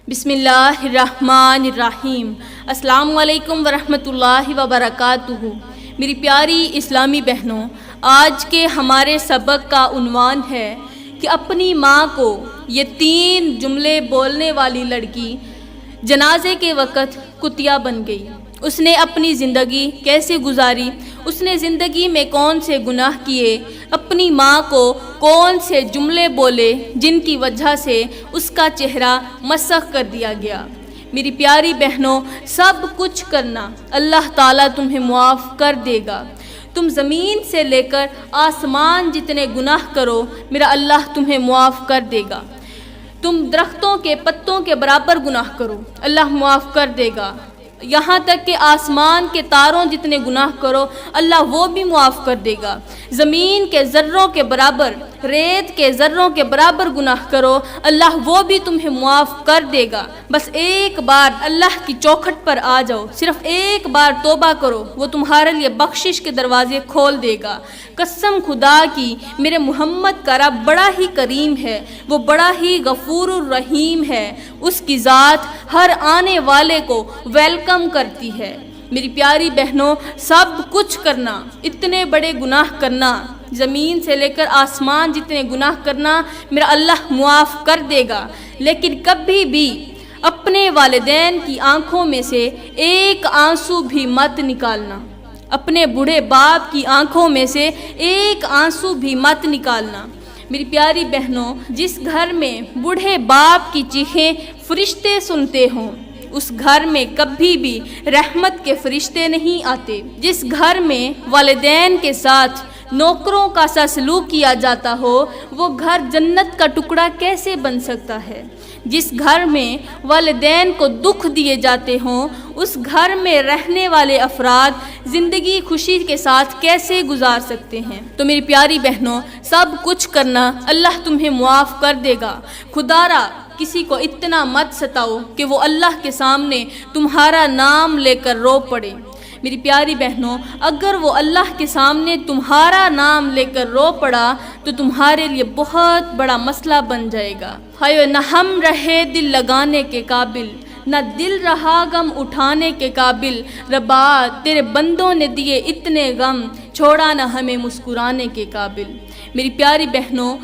بسم اللہ الرحمن الرحیم۔ السلام علیکم ورحمۃ اللہ وبرکاتہ۔ میری پیاری اسلامی بہنوں، آج کے ہمارے سبق کا عنوان ہے کہ اپنی ماں کو یہ 3 جملے بولنے والی لڑکی جنازے کے وقت کتیا بن گئی۔ اس نے اپنی زندگی کیسے گزاری، اس نے زندگی میں کون سے گناہ کیے، اپنی ماں کو کون سے جملے بولے جن کی وجہ سے اس کا چہرہ مسخ کر دیا گیا۔ میری پیاری بہنوں، سب کچھ کرنا اللہ تعالیٰ تمہیں معاف کر دے گا۔ تم زمین سے لے کر آسمان جتنے گناہ کرو، میرا اللہ تمہیں معاف کر دے گا۔ تم درختوں کے پتوں کے برابر گناہ کرو، اللہ معاف کر دے گا۔ یہاں تک کہ آسمان کے تاروں جتنے گناہ کرو، اللہ وہ بھی معاف کر دے گا۔ زمین کے ذروں کے برابر، ریت کے ذروں کے برابر گناہ کرو، اللہ وہ بھی تمہیں معاف کر دے گا۔ بس ایک بار اللہ کی چوکھٹ پر آ جاؤ، صرف ایک بار توبہ کرو، وہ تمہارے لیے بخشش کے دروازے کھول دے گا۔ قسم خدا کی، میرے محمد کا رب بڑا ہی کریم ہے، وہ بڑا ہی غفور الرحیم ہے۔ اس کی ذات ہر آنے والے کو ویلکم کرتی ہے۔ میری پیاری بہنوں، سب کچھ کرنا، اتنے بڑے گناہ کرنا، زمین سے لے کر آسمان جتنے گناہ کرنا، میرا اللہ معاف کر دے گا، لیکن کبھی بھی اپنے والدین کی آنکھوں میں سے ایک آنسو بھی مت نکالنا۔ اپنے بوڑھے باپ کی آنکھوں میں سے ایک آنسو بھی مت نکالنا۔ میری پیاری بہنوں، جس گھر میں بوڑھے باپ کی چیخیں فرشتے سنتے ہوں، اس گھر میں کبھی بھی رحمت کے فرشتے نہیں آتے۔ جس گھر میں والدین کے ساتھ نوکروں کا سا سلوک کیا جاتا ہو، وہ گھر جنت کا ٹکڑا کیسے بن سکتا ہے؟ جس گھر میں والدین کو دکھ دیے جاتے ہوں، اس گھر میں رہنے والے افراد زندگی خوشی کے ساتھ کیسے گزار سکتے ہیں؟ تو میری پیاری بہنوں، سب کچھ کرنا اللہ تمہیں معاف کر دے گا۔ خدا را کسی کو اتنا مت ستاؤ کہ وہ اللہ کے سامنے تمہارا نام لے کر رو پڑے۔ میری پیاری بہنوں، اگر وہ اللہ کے سامنے تمہارا نام لے کر رو پڑا تو تمہارے لیے بہت بڑا مسئلہ بن جائے گا۔ ہائے نہ ہم رہے دل لگانے کے قابل، نہ دل رہا غم اٹھانے کے قابل، ربا تیرے بندوں نے دیے اتنے غم، چھوڑا نہ ہمیں مسکرانے کے قابل۔ میری پیاری بہنوں،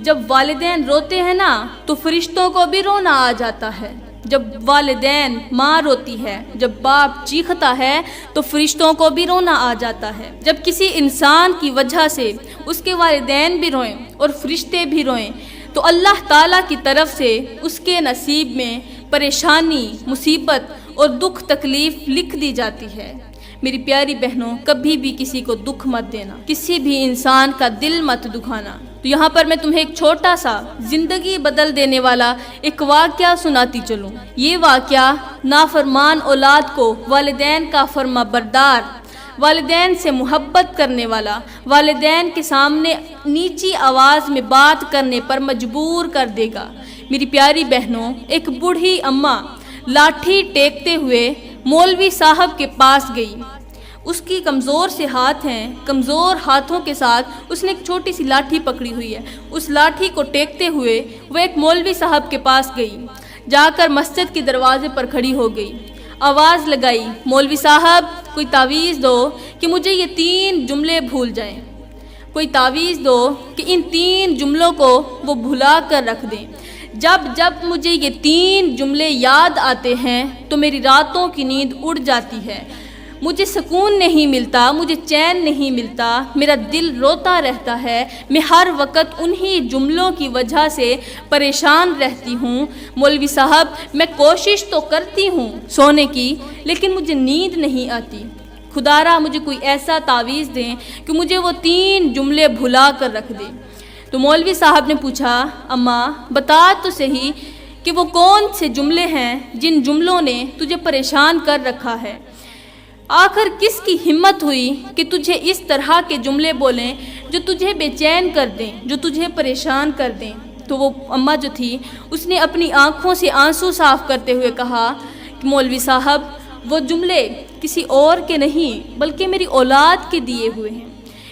جب والدین روتے ہیں نا تو فرشتوں کو بھی رونا آ جاتا ہے۔ جب والدین، ماں روتی ہے، جب باپ چیختا ہے تو فرشتوں کو بھی رونا آ جاتا ہے۔ جب کسی انسان کی وجہ سے اس کے والدین بھی روئیں اور فرشتے بھی روئیں تو اللہ تعالیٰ کی طرف سے اس کے نصیب میں پریشانی، مصیبت اور دکھ تکلیف لکھ دی جاتی ہے۔ میری پیاری بہنوں، کبھی بھی کسی کو دکھ مت دینا، کسی بھی انسان کا دل مت دکھانا۔ تو یہاں پر میں تمہیں ایک چھوٹا سا زندگی بدل دینے والا ایک واقعہ سناتی چلوں۔ یہ واقعہ نافرمان اولاد کو والدین کا فرما بردار، والدین سے محبت کرنے والا، والدین کے سامنے نیچی آواز میں بات کرنے پر مجبور کر دے گا۔ میری پیاری بہنوں، ایک بوڑھی اماں لاٹھی ٹیکتے ہوئے مولوی صاحب کے پاس گئی۔ اس کی کمزور سے ہاتھ ہیں، کمزور ہاتھوں کے ساتھ اس نے ایک چھوٹی سی لاٹھی پکڑی ہوئی ہے۔ اس لاٹھی کو ٹیکتے ہوئے وہ ایک مولوی صاحب کے پاس گئی، جا کر مسجد کے دروازے پر کھڑی ہو گئی، آواز لگائی، مولوی صاحب کوئی تعویذ دو کہ مجھے یہ 3 جملے بھول جائیں، کوئی تعویذ دو کہ ان 3 جملوں کو وہ بھلا کر رکھ دیں۔ جب جب مجھے یہ 3 جملے یاد آتے ہیں تو میری راتوں کی نیند اڑ جاتی ہے، مجھے سکون نہیں ملتا، مجھے چین نہیں ملتا، میرا دل روتا رہتا ہے، میں ہر وقت انہی جملوں کی وجہ سے پریشان رہتی ہوں۔ مولوی صاحب، میں کوشش تو کرتی ہوں سونے کی، لیکن مجھے نیند نہیں آتی، خدا را مجھے کوئی ایسا تعویذ دیں کہ مجھے وہ 3 جملے بھلا کر رکھ دیں۔ تو مولوی صاحب نے پوچھا، اماں بتا تو صحیح کہ وہ کون سے جملے ہیں جن جملوں نے تجھے پریشان کر رکھا ہے؟ آخر کس کی ہمت ہوئی کہ تجھے اس طرح کے جملے بولیں جو تجھے بے چین کر دیں، جو تجھے پریشان کر دیں؟ تو وہ اماں جو تھی، اس نے اپنی آنکھوں سے آنسو صاف کرتے ہوئے کہا کہ مولوی صاحب، وہ جملے کسی اور کے نہیں بلکہ میری اولاد کے دیے ہوئے ہیں۔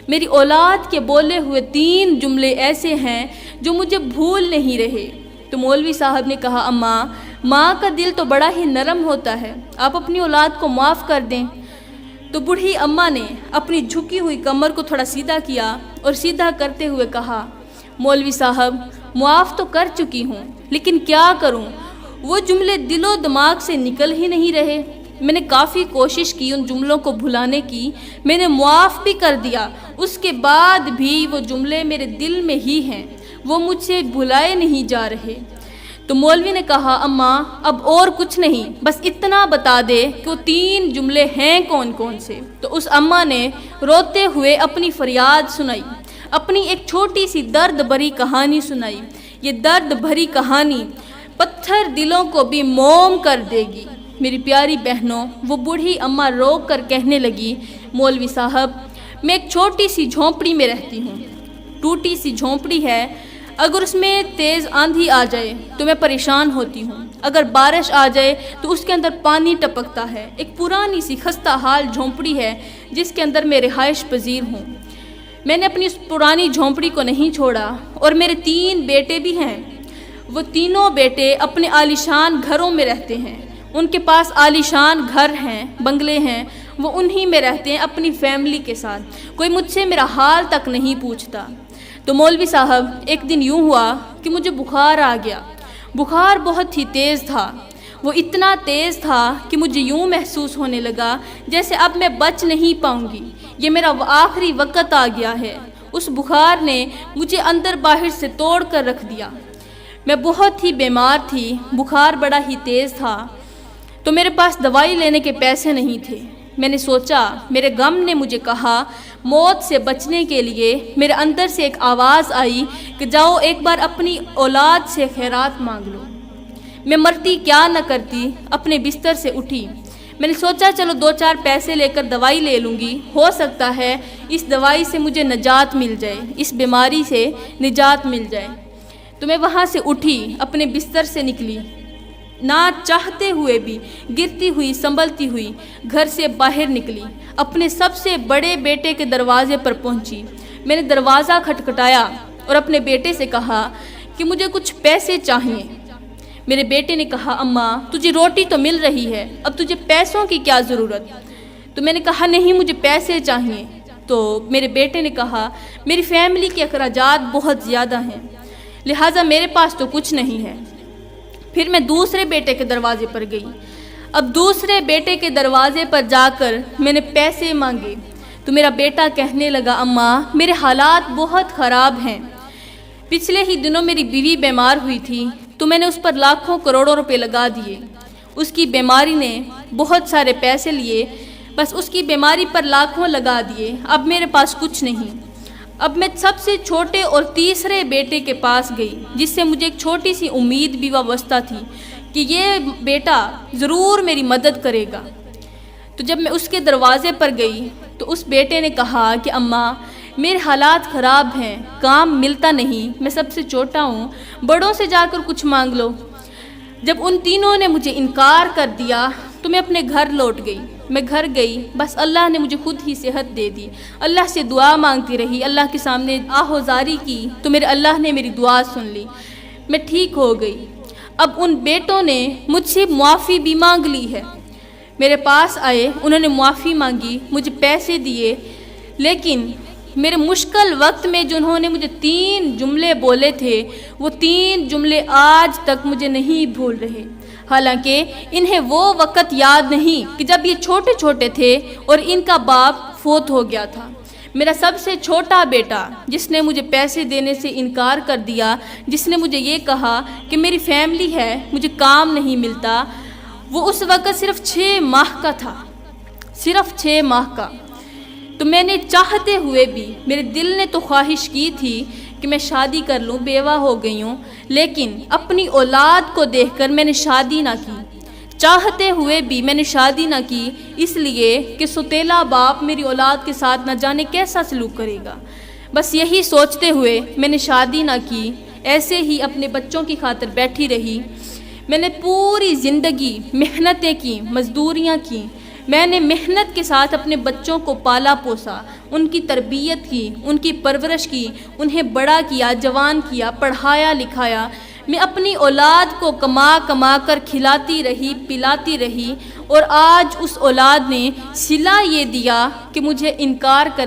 میری اولاد کے بولے ہوئے 3 جملے ایسے ہیں جو مجھے بھول نہیں رہے۔ تو مولوی صاحب نے کہا، اماں ماں کا دل تو بڑا ہی نرم ہوتا ہے، آپ اپنی اولاد کو معاف کر دیں۔ تو بوڑھی اماں نے اپنی جھکی ہوئی کمر کو تھوڑا سیدھا کیا اور سیدھا کرتے ہوئے کہا، مولوی صاحب معاف تو کر چکی ہوں، لیکن کیا کروں، وہ جملے دل و دماغ سے نکل ہی نہیں رہے۔ میں نے کافی کوشش کی ان جملوں کو بھلانے کی، میں نے معاف بھی کر دیا، اس کے بعد بھی وہ جملے میرے دل میں ہی ہیں، وہ مجھ سے بھلائے نہیں جا رہے۔ تو مولوی نے کہا، اماں اب اور کچھ نہیں، بس اتنا بتا دے کہ وہ 3 جملے ہیں کون کون سے۔ تو اس اماں نے روتے ہوئے اپنی فریاد سنائی، اپنی ایک چھوٹی سی درد بھری کہانی سنائی۔ یہ درد بھری کہانی پتھر دلوں کو بھی موم کر دے گی۔ میری پیاری بہنوں، وہ بوڑھی اماں رو کر کہنے لگی، مولوی صاحب میں ایک چھوٹی سی جھونپڑی میں رہتی ہوں، ٹوٹی سی جھونپڑی ہے، اگر اس میں تیز آندھی آ جائے تو میں پریشان ہوتی ہوں، اگر بارش آ جائے تو اس کے اندر پانی ٹپکتا ہے۔ ایک پرانی سی خستہ حال جھونپڑی ہے جس کے اندر میں رہائش پذیر ہوں۔ میں نے اپنی اس پرانی جھونپڑی کو نہیں چھوڑا، اور میرے 3 بیٹے بھی ہیں۔ وہ تینوں بیٹے اپنے عالیشان گھروں میں رہتے ہیں، ان کے پاس عالیشان گھر ہیں، بنگلے ہیں، وہ انہی میں رہتے ہیں اپنی فیملی کے ساتھ، کوئی مجھ سے میرا حال تک نہیں پوچھتا۔ تو مولوی صاحب ایک دن یوں ہوا کہ مجھے بخار آ گیا، بخار بہت ہی تیز تھا، وہ اتنا تیز تھا کہ مجھے یوں محسوس ہونے لگا جیسے اب میں بچ نہیں پاؤں گی، یہ میرا آخری وقت آ گیا ہے۔ اس بخار نے مجھے اندر باہر سے توڑ کر رکھ دیا، میں بہت ہی بیمار تھی، بخار بڑا ہی تیز تھا، تو میرے پاس دوائی لینے کے پیسے نہیں تھے۔ میں نے سوچا، میرے غم نے مجھے کہا، موت سے بچنے کے لیے میرے اندر سے ایک آواز آئی کہ جاؤ ایک بار اپنی اولاد سے خیرات مانگ لو۔ میں مرتی کیا نہ کرتی، اپنے بستر سے اٹھی، میں نے سوچا چلو 2-4 پیسے لے کر دوائی لے لوں گی، ہو سکتا ہے اس دوائی سے مجھے نجات مل جائے، اس بیماری سے نجات مل جائے۔ تو میں وہاں سے اٹھی، اپنے بستر سے نکلی، نہ چاہتے ہوئے بھی گرتی ہوئی سنبھلتی ہوئی گھر سے باہر نکلی، اپنے سب سے بڑے بیٹے کے دروازے پر پہنچی۔ میں نے دروازہ کھٹکھٹایا اور اپنے بیٹے سے کہا کہ مجھے کچھ پیسے چاہیے۔ میرے بیٹے نے کہا، اماں تجھے روٹی تو مل رہی ہے، اب تجھے پیسوں کی کیا ضرورت؟ تو میں نے کہا نہیں، مجھے پیسے چاہیے۔ تو میرے بیٹے نے کہا، میری فیملی کے اخراجات بہت زیادہ ہیں، لہٰذا میرے پاس تو کچھ نہیں ہے۔ پھر میں دوسرے بیٹے کے دروازے پر گئی، اب دوسرے بیٹے کے دروازے پر جا کر میں نے پیسے مانگے، تو میرا بیٹا کہنے لگا، اماں میرے حالات بہت خراب ہیں، پچھلے ہی دنوں میری بیوی بیمار ہوئی تھی، تو میں نے اس پر لاکھوں کروڑوں روپے لگا دیے، اس کی بیماری نے بہت سارے پیسے لیے، بس اس کی بیماری پر لاکھوں لگا دیے، اب میرے پاس کچھ نہیں۔ اب میں سب سے چھوٹے اور تیسرے بیٹے کے پاس گئی، جس سے مجھے ایک چھوٹی سی امید بھی وابستہ تھی کہ یہ بیٹا ضرور میری مدد کرے گا۔ تو جب میں اس کے دروازے پر گئی تو اس بیٹے نے کہا کہ اماں میرے حالات خراب ہیں، کام ملتا نہیں، میں سب سے چھوٹا ہوں، بڑوں سے جا کر کچھ مانگ لو۔ جب ان تینوں نے مجھے انکار کر دیا تو میں اپنے گھر لوٹ گئی۔ میں گھر گئی، بس اللہ نے مجھے خود ہی صحت دے دی، اللہ سے دعا مانگتی رہی، اللہ کے سامنے آہوزاری کی تو میرے اللہ نے میری دعا سن لی، میں ٹھیک ہو گئی۔ اب ان بیٹوں نے مجھ سے معافی بھی مانگ لی ہے، میرے پاس آئے، انہوں نے معافی مانگی، مجھے پیسے دیے، لیکن میرے مشکل وقت میں جنہوں نے مجھے 3 جملے بولے تھے، وہ 3 جملے آج تک مجھے نہیں بھول رہے، حالانکہ انہیں وہ وقت یاد نہیں کہ جب یہ چھوٹے چھوٹے تھے اور ان کا باپ فوت ہو گیا تھا۔ میرا سب سے چھوٹا بیٹا جس نے مجھے پیسے دینے سے انکار کر دیا، جس نے مجھے یہ کہا کہ میری فیملی ہے، مجھے کام نہیں ملتا، وہ اس وقت صرف 6 ماہ کا تھا، صرف 6 ماہ کا۔ تو میں نے چاہتے ہوئے بھی، میرے دل نے تو خواہش کی تھی کہ میں شادی کر لوں، بیوہ ہو گئی ہوں، لیکن اپنی اولاد کو دیکھ کر میں نے شادی نہ کی، چاہتے ہوئے بھی میں نے شادی نہ کی، اس لیے کہ سوتیلا باپ میری اولاد کے ساتھ نہ جانے کیسا سلوک کرے گا۔ بس یہی سوچتے ہوئے میں نے شادی نہ کی، ایسے ہی اپنے بچوں کی خاطر بیٹھی رہی۔ میں نے پوری زندگی محنتیں کی، مزدوریاں کی، میں نے محنت کے ساتھ اپنے بچوں کو پالا پوسا، ان کی تربیت کی، ان کی پرورش کی، انہیں بڑا کیا، جوان کیا، پڑھایا لکھایا۔ میں اپنی اولاد کو کما کما کر کھلاتی رہی پلاتی رہی، اور آج اس اولاد نے صلہ یہ دیا کہ مجھے انکار کر